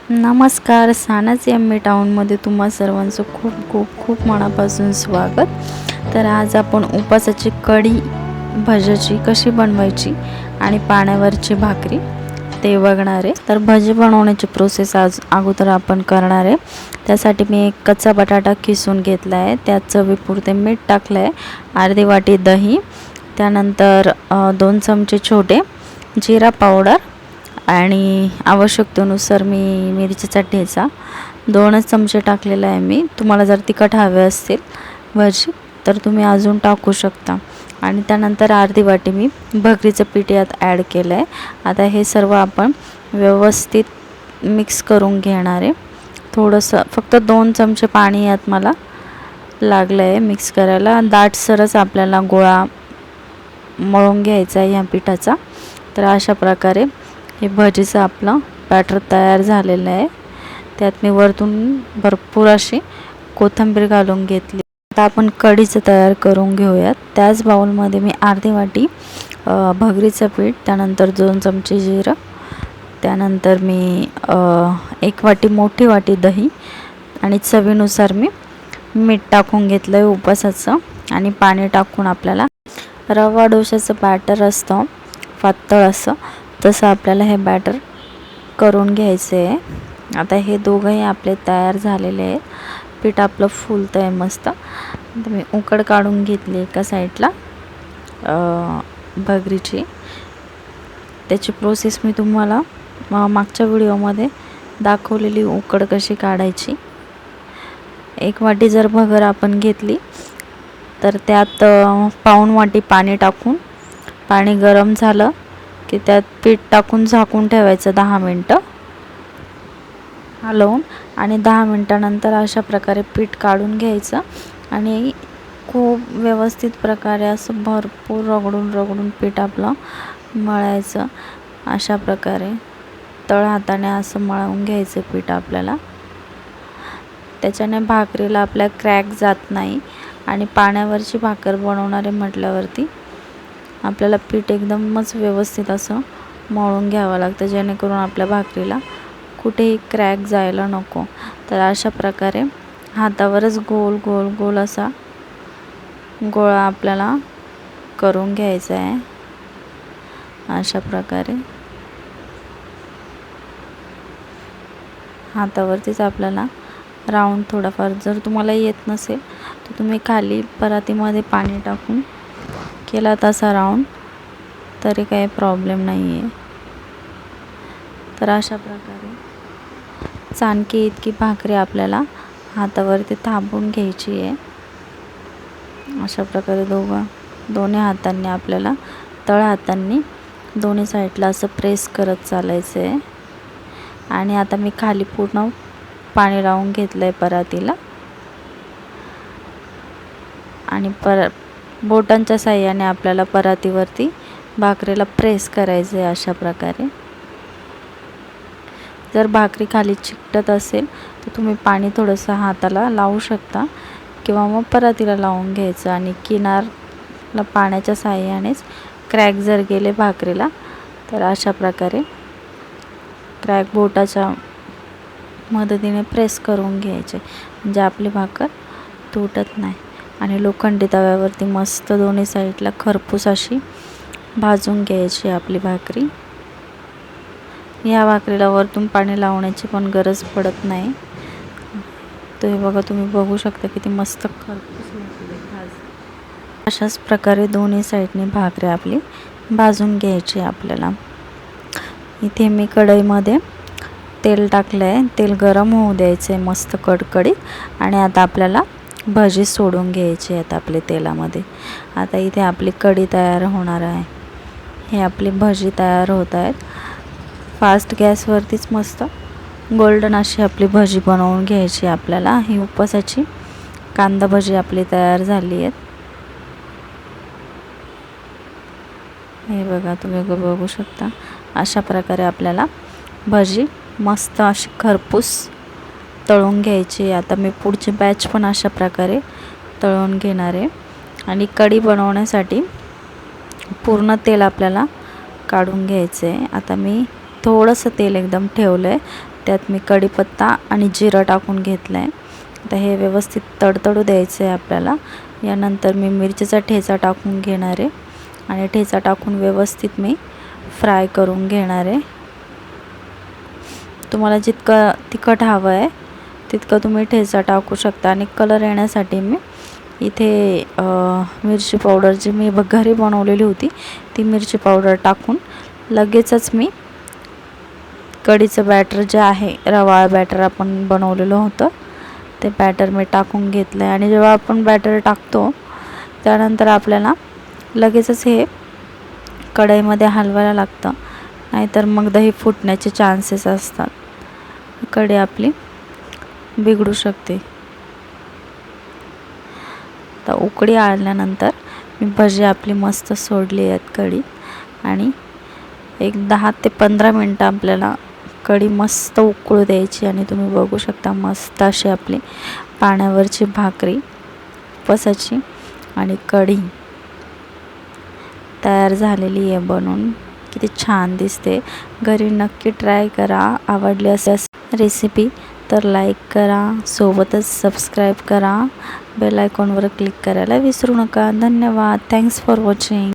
नमस्कार, सानस एम टाऊनमध्ये तुम्हा सर्वांचं खूप खूप खूप मनापासून स्वागत। तर आज आपण उपासाची कढी भज्याची कशी बनवायची आणि पाण्यावरची भाकरी ते बघणार आहे। तर भजी बनवण्याची प्रोसेस आज अगोदर आपण करणार आहे। त्यासाठी मी एक कच्चा बटाटा किसून घेतला आहे, त्यात चवीपुरते मीठ टाकलं आहे, अर्धी वाटी दही, त्यानंतर 2 चमचे छोटे जिरा पावडर आणि आवश्यकतेनुसार मी मिरचीचा ठेचा 2 चमचे टाकलेला आहे मी। तुम्हाला जर तिखट हवे असतील भजी तर तुम्ही अजून टाकू शकता। आणि त्यानंतर अर्धी वाटी मी भगरीचं पीठ यात ॲड केलं आहे। आता हे सर्व आपण व्यवस्थित मिक्स करून घेणार आहे। थोडंसं फक्त 2 चमचे पाणी यात मला लागलं आहे मिक्स करायला। दाटसरच आपल्याला गोळा मळून घ्यायचा आहे या पिठाचा। तर अशा प्रकारे हे भजीचं आपलं बॅटर तयार झालेलं आहे। त्यात मी वरतून भरपूर अशी कोथिंबीर घालून घेतली। आता आपण कढीचं तयार करून घेऊयात। त्याच बाउलमध्ये मी अर्धी वाटी भगरीचं पीठ, त्यानंतर 2 चमचे जिरं, त्यानंतर मी 1 वाटी मोठी वाटी दही आणि चवीनुसार मी मीठ टाकून घेतलं आहे उपासाचं। आणि पाणी टाकून आपल्याला रवा डोशाचं बॅटर असतं पातळ असं, तसं आपल्याला हे बॅटर करून घ्यायचं आहे। आता हे दोघंही आपले तयार झालेले आहेत। पीठ आपलं फुलतं आहे मस्त। आता मी उकड काढून घेतली एका साईडला भगरीची। त्याची प्रोसेस मी तुम्हाला मागच्या व्हिडिओमध्ये दाखवलेली, उकड कशी काढायची। 1 वाटी जर भगर आपण घेतली तर त्यात पाऊण वाटी पाणी टाकून, पाणी गरम झालं की त्यात पीठ टाकून झाकून ठेवायचं 10 मिनटं हलवून। आणि 10 मिनटानंतर अशा प्रकारे पीठ काढून घ्यायचं आणि खूप व्यवस्थित प्रकारे असं भरपूर रगडून पीठ आपलं मळायचं। अशा प्रकारे तळ हाताने असं मळून घ्यायचं पीठ आपल्याला। त्याच्याने भाकरीला आपल्या क्रॅक जात नाही। आणि पाण्यावरची भाकर बनवणारे म्हटल्यावरती आपल्याला पीठ एकदमच व्यवस्थित असं मळून घ्यावं लागतं, जेणेकरून आपल्या भाकरीला कुठेही क्रॅक जायला नको। तर अशा प्रकारे हातावरच गोल गोल गोल असा गोळा आपल्याला करून घ्यायचा आहे। अशा प्रकारे हातावरतीच आपल्याला राऊंड थोडाफार, जर तुम्हाला येत नसेल तर तुम्ही खाली परातीमध्ये पाणी टाकून केला तसा राऊंड तरी काही प्रॉब्लेम नाही आहे। तर अशा प्रकारे चाणकी इतकी भाकरी आपल्याला हातावरती थापून घ्यायची आहे। अशा प्रकारे दोन्ही हातांनी आपल्याला तळ हातांनी दोन्ही साईडला असं प्रेस करत चालायचं आहे। आणि आता मी खाली पूर्ण पाणी लावून घेतलं आहे परातीला आणि बोटांच्या साहाय्याने आपल्याला परातीवरती भाकरीला प्रेस करायचं आहे। अशा प्रकारे जर भाकरी खाली चिकटत असेल तर तुम्ही पाणी थोडंसं हाताला लावू शकता किंवा मग परातीला लावून घ्यायचं। आणि किनारला पाण्याच्या साहाय्यानेच क्रॅक जर गेले भाकरीला तर अशा प्रकारे क्रॅक बोटाच्या मदतीने प्रेस करून घ्यायचे, म्हणजे आपली भाकर तुटत नाही। आणि लोखंडी तव्यावरती मस्त दोन्ही साईडला खरपूस अशी भाजून घ्यायची आपली भाकरी। या भाकरीला वरतून पाणी लावण्याची पण गरज पडत नाही। तर हे बघा, तुम्ही बघू शकता किती मस्त खरपूस भाजली। अशाच प्रकारे दोन्ही साईडने भाकरी आपली भाजून घ्यायची आपल्याला। इथे मी कढईमध्ये तेल टाकलं आहे, तेल गरम होऊ द्यायचं आहे मस्त कडकडीत। आणि आता आपल्याला भजी सोडून घ्यायची आहेत आपले तेलामध्ये। आता इथे आपली कढी तयार होणार आहे। हे आपली भजी तयार होत आहेत। फास्ट गॅसवरतीच मस्त गोल्डन अशी आपली भजी बनवून घ्यायची आपल्याला। ही उपासाची कांदा भजी आपली तयार झाली आहेत। हे बघा, तुम्ही बघू शकता अशा प्रकारे आपल्याला भजी मस्त अशी खरपूस तळून घ्यायची। आता मी पुढची बॅच पण अशा प्रकारे तळून घेणार आहे। आणि कढी बनवण्यासाठी पूर्ण तेल आपल्याला काढून घ्यायचं आहे। आता मी थोडंसं तेल एकदम ठेवलं आहे, त्यात मी कढीपत्ता आणि जिरं टाकून घेतलं आहे. आता हे व्यवस्थित तडतडू द्यायचं आहे आपल्याला. यानंतर मी मिरचीचा ठेचा टाकून घेणार आहे आणि ठेचा टाकून व्यवस्थित मी फ्राय करून घेणार आहे. तुम्हाला जितकं तिखट हवं आहे तितकं तुम्ही ठेचा टाकू शकता. आणि कलर येण्यासाठी मी इथे मिरची पावडर जी मी घरी बनवलेली होती ती मिरची पावडर टाकून लगेचच मी कढीचं बॅटर जे आहे, रवा बॅटर आपण बनवलेलं होतं ते बॅटर मी टाकून घेतलं आहे. आणि जेव्हा आपण बॅटर टाकतो त्यानंतर आपल्याला लगेचच हे कढईमध्ये हलवायला लागतं, नाहीतर मग दही फुटण्याचे चान्सेस असतात. कढी आपली बिघडू शकते. तर उकळी आल्यानंतर मी भजी आपली मस्त सोडली आहेत कढीत आणि एक 10 ते 15 मिनटं आपल्याला कढी मस्त उकळू द्यायची. आणि तुम्ही बघू शकता मस्त अशी आपली पाण्यावरची भाकरी, उपवासाची आणि कढी तयार झालेली आहे बनवून. किती छान दिसते. घरी नक्की ट्राय करा. आवडली असेल रेसिपी तर लाईक करा, सोबतच सबस्क्राईब करा, बेल आयकॉनवर क्लिक करायला विसरू नका. धन्यवाद. Thanks for watching.